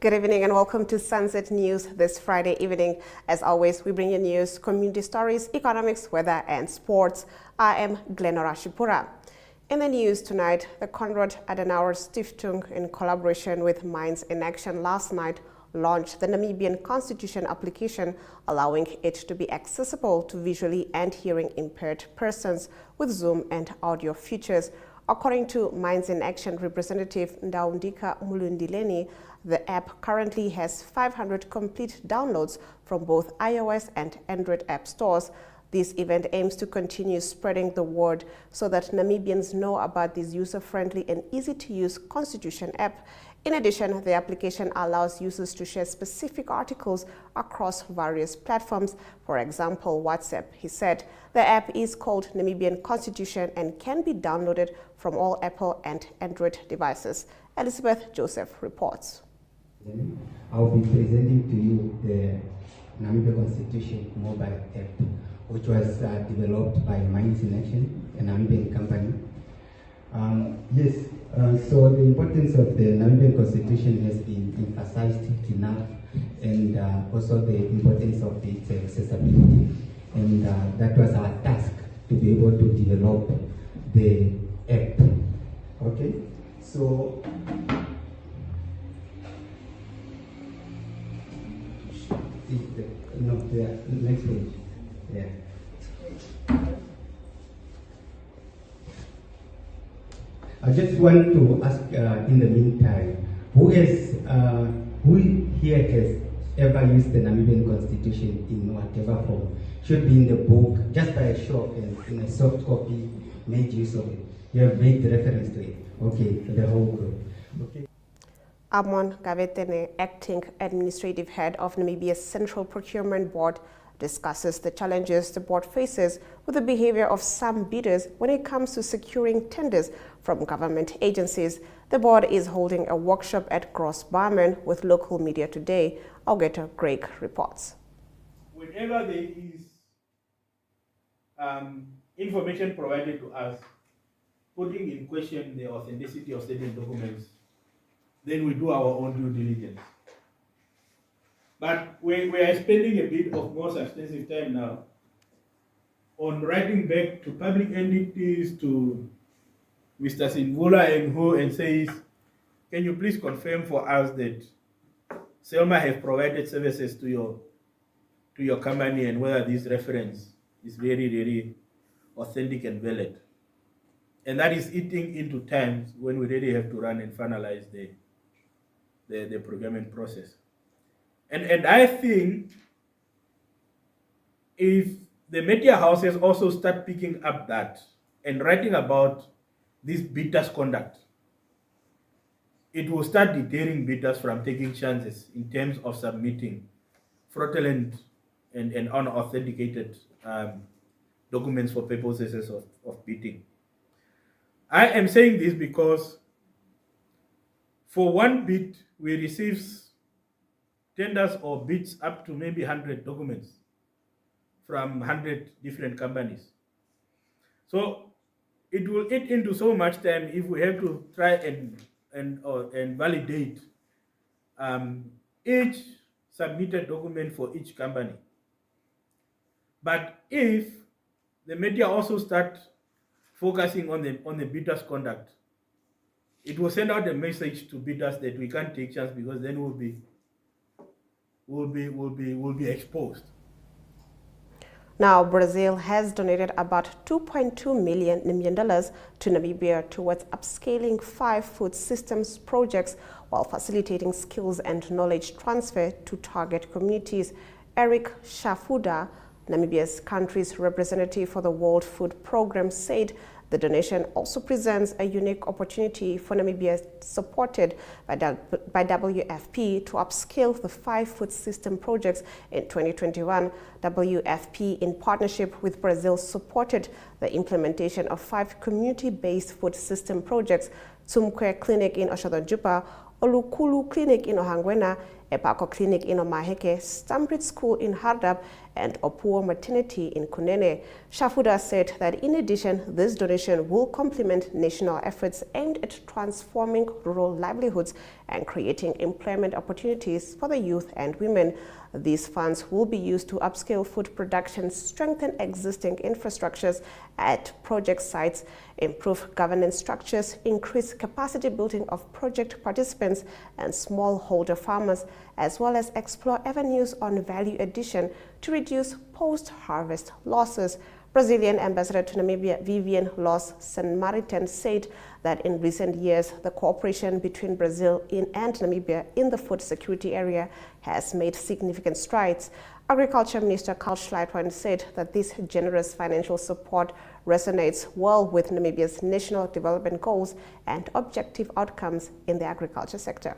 Good evening and welcome to Sunset News this Friday evening. As always, we bring you news, community stories, economics, weather, and sports. I am Glenora Shipura. In the news tonight, the Konrad Adenauer Stiftung, in collaboration with Minds in Action last night, launched the Namibian Constitution application, allowing it to be accessible to visually and hearing impaired persons with Zoom and audio features. According to Minds in Action representative Ndaundika Mulundileni, the app currently has 500 complete downloads from both iOS and Android app stores. This event aims to continue spreading the word so that Namibians know about this user-friendly and easy-to-use Constitution app. In addition, the application allows users to share specific articles across various platforms, for example, WhatsApp. He said the app is called Namibian Constitution and can be downloaded from all Apple and Android devices. Elizabeth Joseph reports. I'll be presenting to you the Namibian Constitution mobile app, which was developed by Minds in Action, a Namibian company. So the importance of the Namibian Constitution has been emphasized enough, and also the importance of its accessibility. And that was our task, to be able to develop the app. Okay, so the next page. Yeah. I just want to ask, in the meantime, who here has ever used the Namibian Constitution in whatever form? Should be in the book, just by a show of hands, in a soft copy, made use of it. You have made reference to it. Okay, the whole group. Okay. Amon Gavetene, acting administrative head of Namibia's Central Procurement Board, discusses the challenges the board faces with the behavior of some bidders when it comes to securing tenders from government agencies. The board is holding a workshop at Gross Barman with local media today. Augeto Greg reports. Whenever there is information provided to us putting in question the authenticity of certain documents, then we do our own due diligence. But we are spending a bit of more substantive time now on writing back to public entities, to Mr. Sinvula and who, and says, can you please confirm for us that Selma have provided services to your company, and whether this reference is very, very authentic and valid. And that is eating into times when we really have to run and finalize the procurement process. And I think if the media houses also start picking up that and writing about this bidders' conduct, it will start deterring bidders from taking chances in terms of submitting fraudulent and unauthenticated documents for purposes of bidding. I am saying this because for one bid, we receive tenders or bids up to maybe 100 documents from 100 different companies. So it will eat into so much time if we have to try and validate each submitted document for each company. But if the media also start focusing on the bidders' conduct, it will send out a message to bidders that we can't take chance, because then we'll be exposed. Now, Brazil has donated about $2.2 million to Namibia towards upscaling 5 food systems projects while facilitating skills and knowledge transfer to target communities. Eric Shafuda, Namibia's country's representative for the World Food Programme, said the donation also presents a unique opportunity for Namibia, supported by WFP, to upscale the 5 food system projects in 2021. WFP, in partnership with Brazil, supported the implementation of 5 community-based food system projects: Tsumkwe Clinic in Oshodajupa, Olukulu Clinic in Ohangwena, Epako Clinic in Omaheke, Stambridge School in Hardap, and Opuo Maternity in Kunene. Shafuda said that in addition, this donation will complement national efforts aimed at transforming rural livelihoods and creating employment opportunities for the youth and women. These funds will be used to upscale food production, strengthen existing infrastructures at project sites, improve governance structures, increase capacity building of project participants and smallholder farmers, as well as explore avenues on value addition to reduce post-harvest losses. Brazilian Ambassador to Namibia Vivian Los Sanmartin said that in recent years, the cooperation between Brazil and Namibia in the food security area has made significant strides. Agriculture Minister Carl Schleitwein said that this generous financial support resonates well with Namibia's national development goals and objective outcomes in the agriculture sector.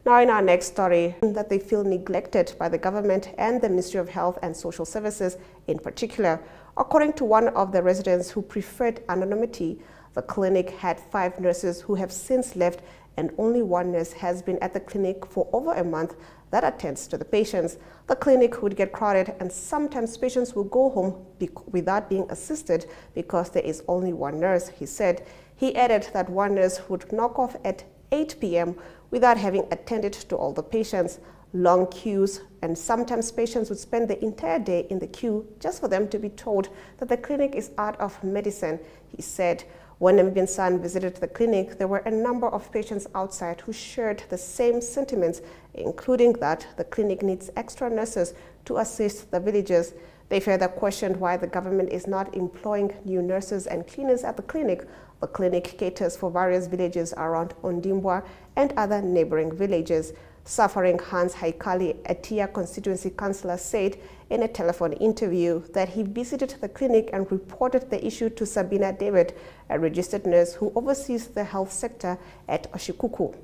Now in our next story, that they feel neglected by the government and the Ministry of Health and Social Services in particular. According to one of the residents who preferred anonymity, the clinic had 5 nurses who have since left, and only 1 nurse has been at the clinic for over a month that attends to the patients. The clinic would get crowded and sometimes patients will go home without being assisted because there is only 1 nurse, he said. He added that 1 nurse would knock off at 8 p.m. without having attended to all the patients. Long queues, and sometimes patients would spend the entire day in the queue just for them to be told that the clinic is out of medicine, he said. When Namibian Sun visited the clinic, there were a number of patients outside who shared the same sentiments, including that the clinic needs extra nurses to assist the villagers. They further questioned why the government is not employing new nurses and cleaners at the clinic. The clinic caters for various villages around Ondimbwa and other neighboring villages. Suffering Hans Haikali, a Tia constituency councillor, said in a telephone interview that he visited the clinic and reported the issue to Sabina David, a registered nurse who oversees the health sector at Oshikuku.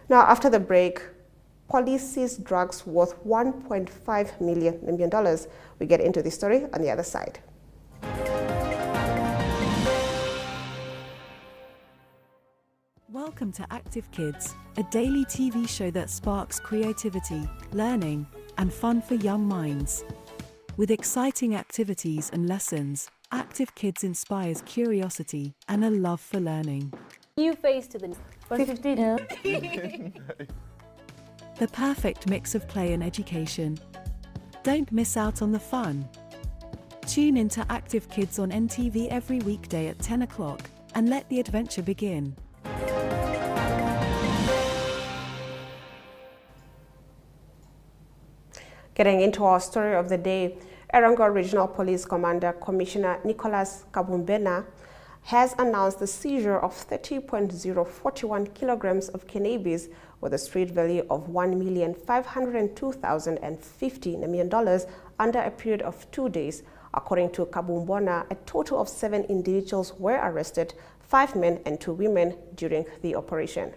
Now, after the break, police seized drugs worth $1.5 million. We get into this story on the other side. Welcome to Active Kids, a daily TV show that sparks creativity, learning, and fun for young minds. With exciting activities and lessons, Active Kids inspires curiosity and a love for learning. New face to the 115. The perfect mix of play and education. Don't miss out on the fun. Tune into Active Kids on NTV every weekday at 10 o'clock and let the adventure begin. Getting into our story of the day, Erongo Regional Police Commander Commissioner Nicholas Kabumbena has announced the seizure of 30.041 kilograms of cannabis with a street value of $1,502,050 Namibian under a period of 2 days. According to Kabumbena, a total of 7 individuals were arrested, 5 men and 2 women during the operation.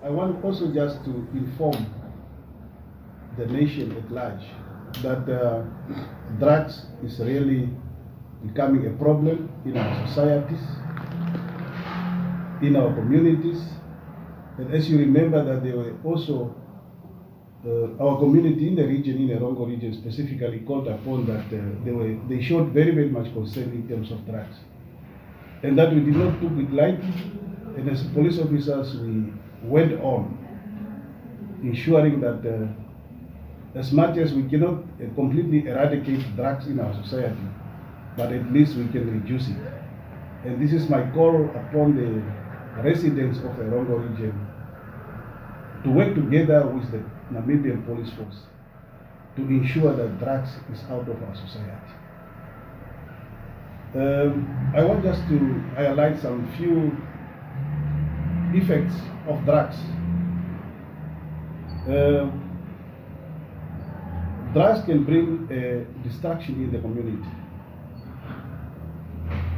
I want also just to inform the nation at large that drugs is really becoming a problem in our societies, in our communities. And as you remember that there were also our community in the region, in the Erongo region specifically, called upon that they showed very, very much concern in terms of drugs. And that we did not took it lightly. And as police officers, we went on ensuring that as much as we cannot completely eradicate drugs in our society, but at least we can reduce it. And this is my call upon the residents of the Erongo region to work together with the Namibian police force to ensure that drugs is out of our society. I want just to highlight some few effects of drugs. Drugs can bring destruction in the community,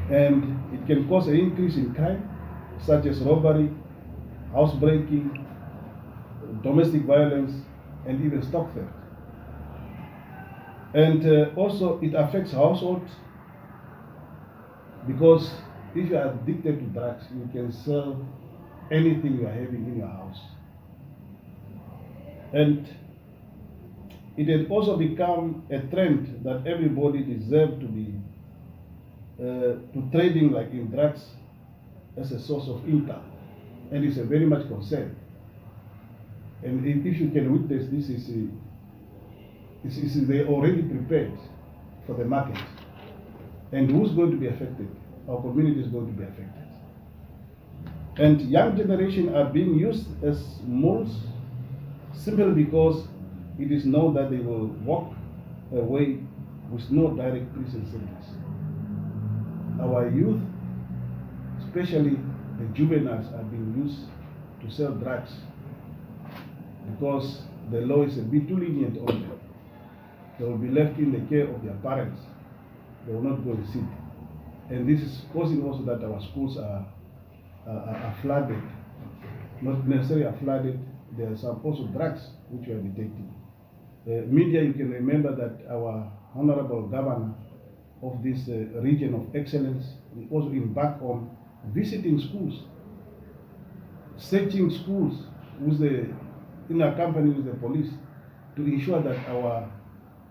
and it can cause an increase in crime, such as robbery, housebreaking, domestic violence, and even stock theft. And also it affects households, because if you are addicted to drugs, you can sell anything you are having in your house. And it had also become a trend that everybody deserved to be to trading like in drugs as a source of income, and it's a very much concern. And if you can witness this, is they already prepared for the market. And who's going to be affected? Our community is going to be affected. And young generation are being used as molds simply because it is known that they will walk away with no direct prison sentence. Our youth, especially the juveniles, are being used to sell drugs because the law is a bit too lenient on them. They will be left in the care of their parents. They will not go to city. And this is causing also that our schools are flooded. Not necessarily are flooded, there are some also drugs which we are detecting. Media, you can remember that our honorable governor of this region of excellence will also embark on visiting schools, searching schools in a company with the police to ensure that our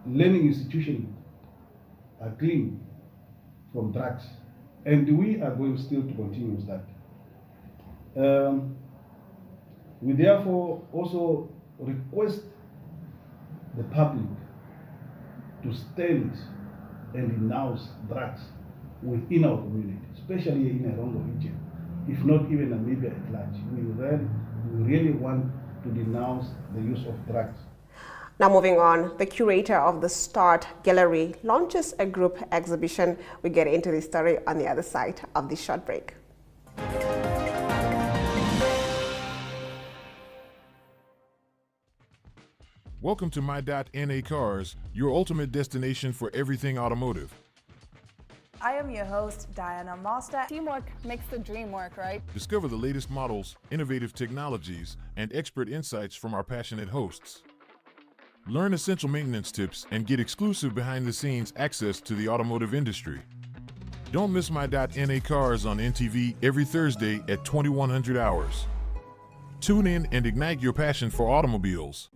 learning institutions are clean from drugs. And we are going still to continue with that. We therefore also request the public to stand and denounce drugs within our community, especially in the Erongo region, if not even Namibia at large. We really want to denounce the use of drugs. Now moving on, the curator of the START Gallery launches a group exhibition. We get into this story on the other side of this short break. Welcome to My.NA Cars, your ultimate destination for everything automotive. I am your host, Diana Master. Teamwork makes the dream work, right? Discover the latest models, innovative technologies, and expert insights from our passionate hosts. Learn essential maintenance tips and get exclusive behind-the-scenes access to the automotive industry. Don't miss My.NA Cars on NTV every Thursday at 2100 hours. Tune in and ignite your passion for automobiles.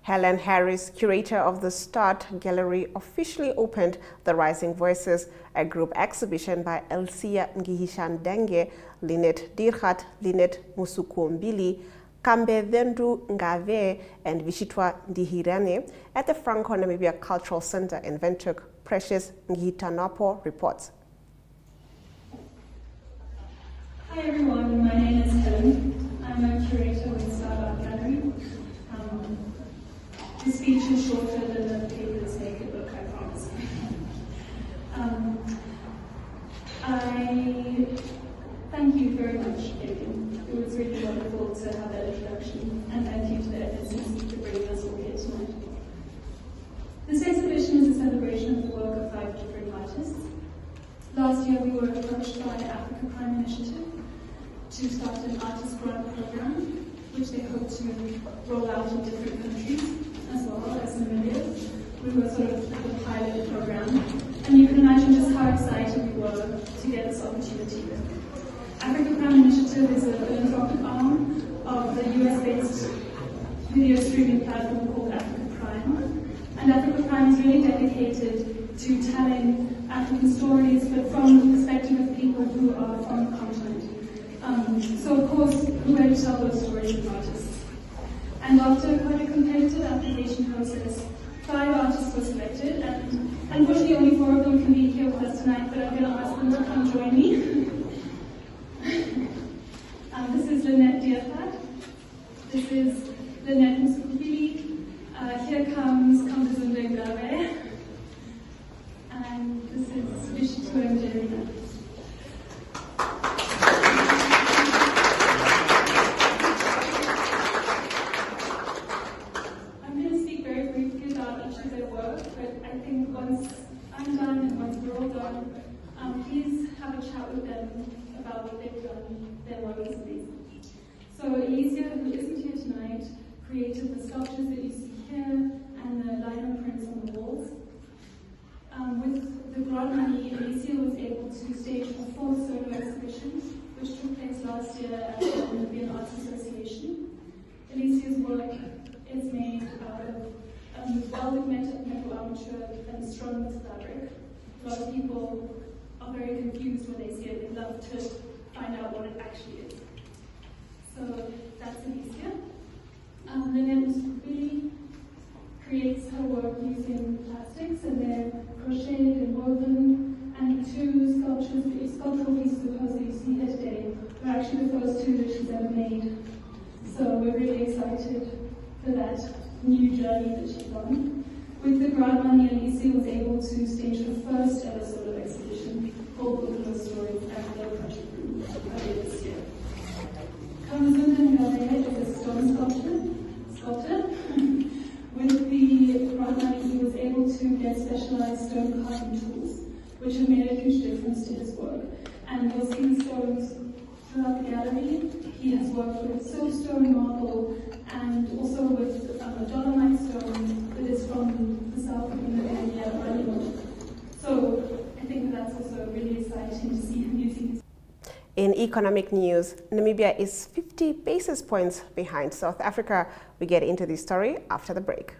Helen Harris, curator of the START Gallery, officially opened the Rising Voices, a group exhibition by Elsia Ngihishandenge, Lynette Dirhat, Lynette Musukumbili, Kambe Vendu Ngave, and Vishitwa Ndihirane at the Franco-Namibia Cultural Center in Windhoek. Precious Ngitanapo reports. Hi everyone, my name is Helen. I'm a curator with START Gallery. The speech is shorter than the paper's naked book, I promise. I thank you very much, Adrian. It was really wonderful to have that introduction, and thank you to the FSC for bringing us all here tonight. This exhibition is a celebration of the work of 5 different artists. Last year we were approached by the Africa Prime Initiative to start an artist grant program, which they hope to roll out in different countries, as well as Namibia. We were sort of the pilot program, and you can imagine just how excited we were to get this opportunity. Africa Prime Initiative is a philanthropic arm of the US-based video streaming platform called Africa Prime. And Africa Prime is really dedicated to telling African stories, but from the perspective of people who are from the continent. So of course, we were to tell those stories of artists. And after quite a competitive application process, 5 artists were selected, and unfortunately only 4 of them can be here with us tonight, but I'm going to ask them to come join me. This is Lynette Dirhat. This is Lynette Musukubili. Here comes Kambizunde Ngave. And this is Vishitwa Ndihirane. Please have a chat with them about what they've done, their work is amazing. So Elisia, who isn't here tonight, created the sculptures that you see here and the lino prints on the walls. With the grant money, Elisia was able to stage a 4th solo exhibition, which took place here at the Namibian Arts Association. Alicia's work is made out of velvet metal armature and strung with fabric. A lot of people are very confused when they see it. They love to find out what it actually is. So that's Alicia. Lynette really creates her work using plastics, and they're crocheted and woven, and the two sculptural pieces of hers that you see here today are actually the first two that she's ever made. So we're really excited for that new journey that she's on. With the grant money, Alicia was able to stage her first ever solo exhibition called Book of Her Stories at the Project Room earlier this year. Kamazunda Ngale is a stone sculptor. With the grant money, he was able to get specialized stone carving tools, which have made a huge difference to his work. And you'll see the stones throughout the gallery. He has worked with soapstone, marble, and also with a dolomite stone that is from the south of the area, Ranimal. So I think that's also really exciting to see him using his. In economic news, Namibia is 50 basis points behind South Africa. We get into this story after the break.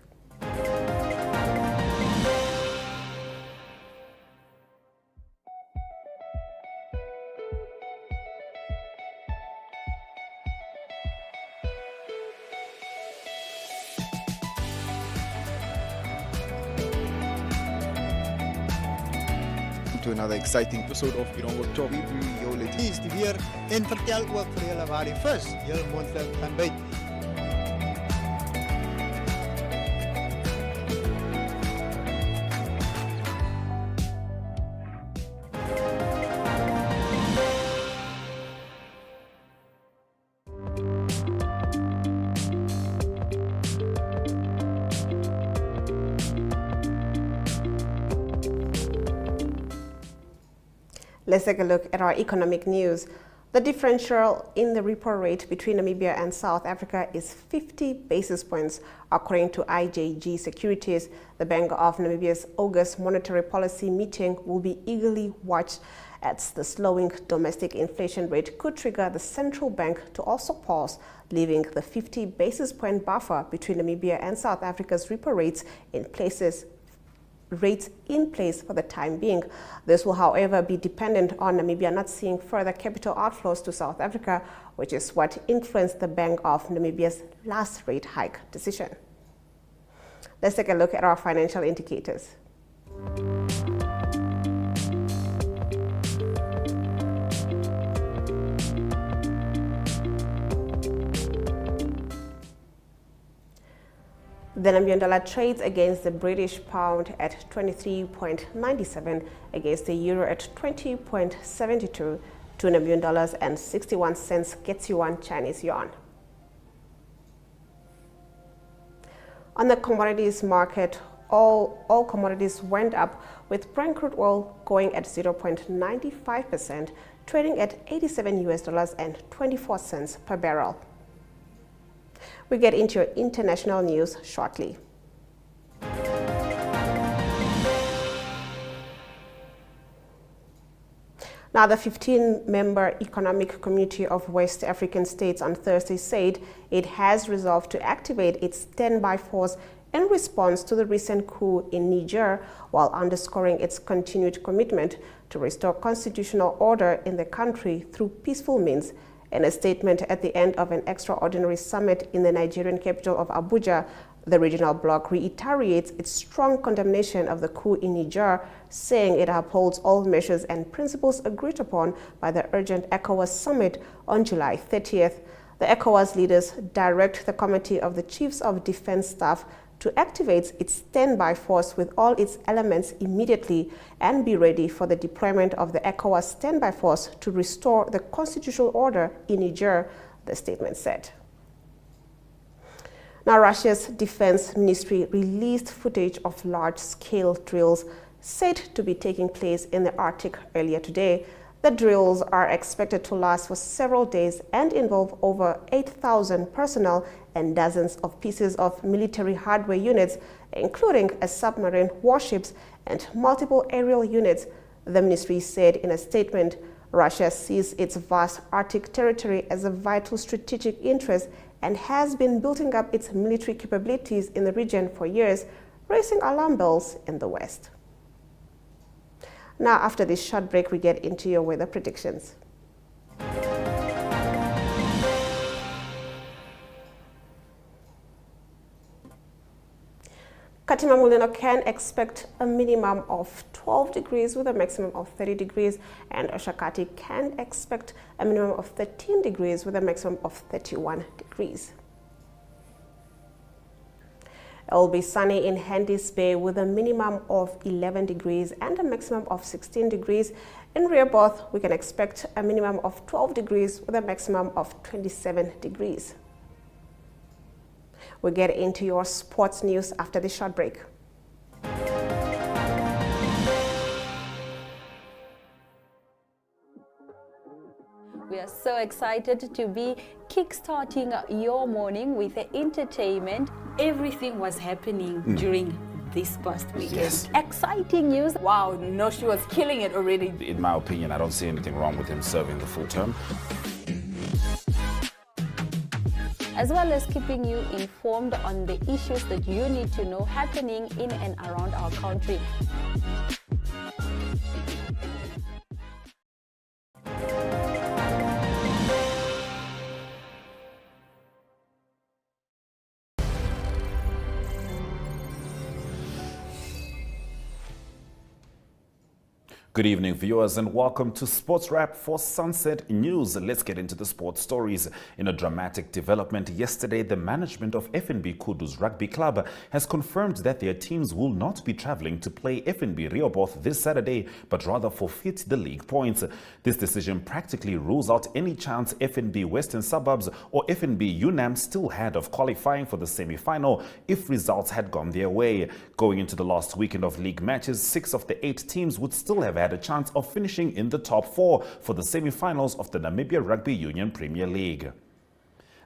To another exciting episode of Irongo Talk. Is die weer en vertel ook vir julle waar die vis heel moontlik kan byt. Let's take a look at our economic news. The differential in the repo rate between Namibia and South Africa is 50 basis points, according to IJG Securities. The Bank of Namibia's August monetary policy meeting will be eagerly watched, as the slowing domestic inflation rate could trigger the central bank to also pause, leaving the 50 basis point buffer between Namibia and South Africa's repo rates in place for the time being. This will, however, be dependent on Namibia not seeing further capital outflows to South Africa, which is what influenced the Bank of Namibia's last rate hike decision. Let's take a look at our financial indicators. The Namibian dollar trades against the British pound at 23.97, against the euro at 20.72, 2 Namibian dollars and 61 cents gets you 1 Chinese yuan. On the commodities market, all commodities went up, with Brent crude oil going at 0.95%, trading at $87.24 per barrel. We get into your international news shortly. Now, the 15-member Economic Community of West African States on Thursday said it has resolved to activate its standby force in response to the recent coup in Niger, while underscoring its continued commitment to restore constitutional order in the country through peaceful means. In a statement at the end of an extraordinary summit in the Nigerian capital of Abuja, the regional bloc reiterates its strong condemnation of the coup in Niger, saying it upholds all measures and principles agreed upon by the urgent ECOWAS summit on July 30th. The ECOWAS leaders direct the Committee of the Chiefs of Defense Staff to activate its standby force with all its elements immediately and be ready for the deployment of the ECOWAS standby force to restore the constitutional order in Niger, the statement said. Now, Russia's defense ministry released footage of large-scale drills said to be taking place in the Arctic earlier today. The drills are expected to last for several days and involve over 8,000 personnel and dozens of pieces of military hardware units, including a submarine warships and multiple aerial units, the ministry said in a statement. Russia sees its vast Arctic territory as a vital strategic interest and has been building up its military capabilities in the region for years, raising alarm bells in the West. Now, after this short break, we get into your weather predictions. Katima Mulilo can expect a minimum of 12 degrees with a maximum of 30 degrees, and Oshakati can expect a minimum of 13 degrees with a maximum of 31 degrees. It will be sunny in Hendy's Bay with a minimum of 11 degrees and a maximum of 16 degrees. In Rehoboth, we can expect a minimum of 12 degrees with a maximum of 27 degrees. We'll get into your sports news after this short break. We are so excited to be kickstarting your morning with entertainment. Everything was happening during this past weekend. Yes. Exciting news. Wow, no, she was killing it already. In my opinion, I don't see anything wrong with him serving the full term. As well as keeping you informed on the issues that you need to know happening in and around our country. Good evening, viewers, and welcome to Sports Wrap for Sunset News. Let's get into the sports stories. In a dramatic development yesterday, the management of FNB Kudus Rugby Club has confirmed that their teams will not be traveling to play FNB Rehoboth this Saturday, but rather forfeit the league points. This decision practically rules out any chance FNB Western Suburbs or FNB UNAM still had of qualifying for the semi-final if results had gone their way. Going into the last weekend of league matches, 6 of the 8 teams would still have had a chance of finishing in the top 4 for the semi-finals of the Namibia Rugby Union Premier League.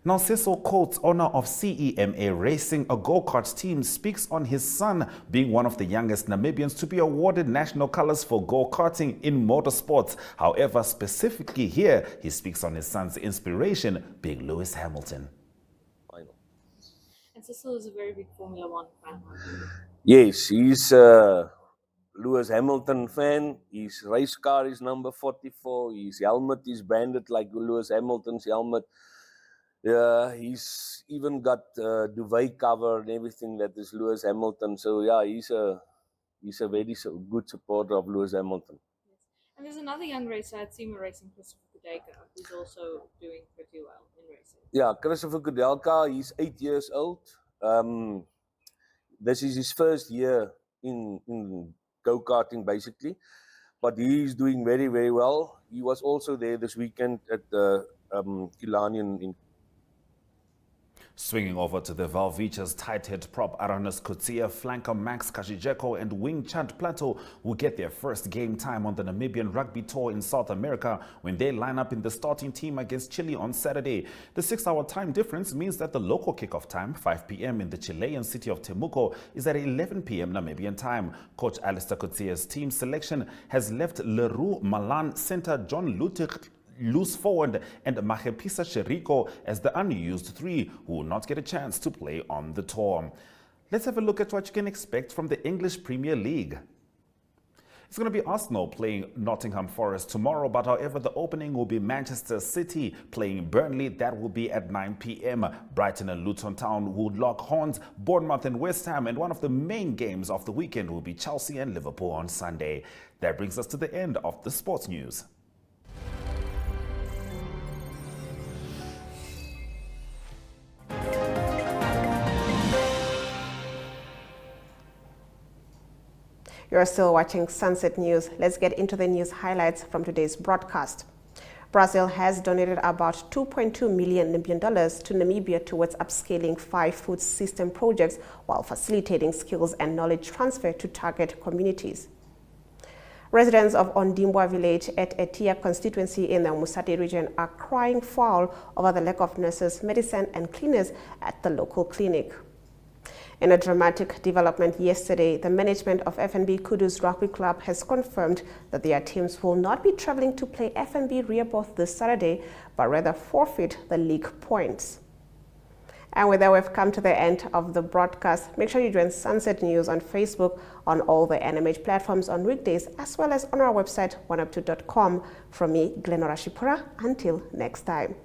Now, Cecil Coates, owner of CEMA Racing, a go-kart team, speaks on his son being one of the youngest Namibians to be awarded national colors for go-karting in motorsports. However, specifically here, he speaks on his son's inspiration being Lewis Hamilton. And Cecil is a very big Formula One fan. Yes, he's Lewis Hamilton fan. His race car is number 44. His helmet is branded like Lewis Hamilton's helmet. He's even got duvet cover and everything that is Lewis Hamilton. So yeah, he's a very good supporter of Lewis Hamilton. Yes. And there's another young racer at SEMA Racing, Christopher Kudelka, who's also doing pretty well in racing. Yeah, Christopher Kudelka, he's 8 years old. This is his first year in go-karting basically, but he's doing very, very well. He was also there this weekend at the Killarney in. Swinging over to the Valvichas, tight head prop Aranas Kutsia, flanker Max Kashijeko and wing Chad Plateau will get their first game time on the Namibian Rugby Tour in South America when they line up in the starting team against Chile on Saturday. The 6-hour time difference means that the local kickoff time, 5 p.m. in the Chilean city of Temuco, is at 11 p.m. Namibian time. Coach Alistair Kutsia's team selection has left Leroux Malan center John Lutic loose forward and Mahepisa Sheriko as the unused 3 who will not get a chance to play on the tour. Let's have a look at what you can expect from the English Premier League. It's going to be Arsenal playing Nottingham Forest tomorrow, but however the opening will be Manchester City playing Burnley. That will be at 9 p.m. Brighton and Luton Town will lock horns, Bournemouth and West Ham, and one of the main games of the weekend will be Chelsea and Liverpool on Sunday. That brings us to the end of the sports news. You're still watching Sunset News. Let's get into the news highlights from today's broadcast. Brazil has donated about $2.2 million to Namibia towards upscaling 5 food system projects while facilitating skills and knowledge transfer to target communities. Residents of Ondimbwa village at Etia constituency in the Musati region are crying foul over the lack of nurses, medicine and cleaners at the local clinic. In a dramatic development yesterday, the management of FNB Kudus Rugby Club has confirmed that their teams will not be travelling to play FNB Rehoboth this Saturday, but rather forfeit the league points. And with that, we've come to the end of the broadcast. Make sure you join Sunset News on Facebook, on all the NMH platforms on weekdays, as well as on our website, oneup2.com. From me, Glenora Shipura, until next time.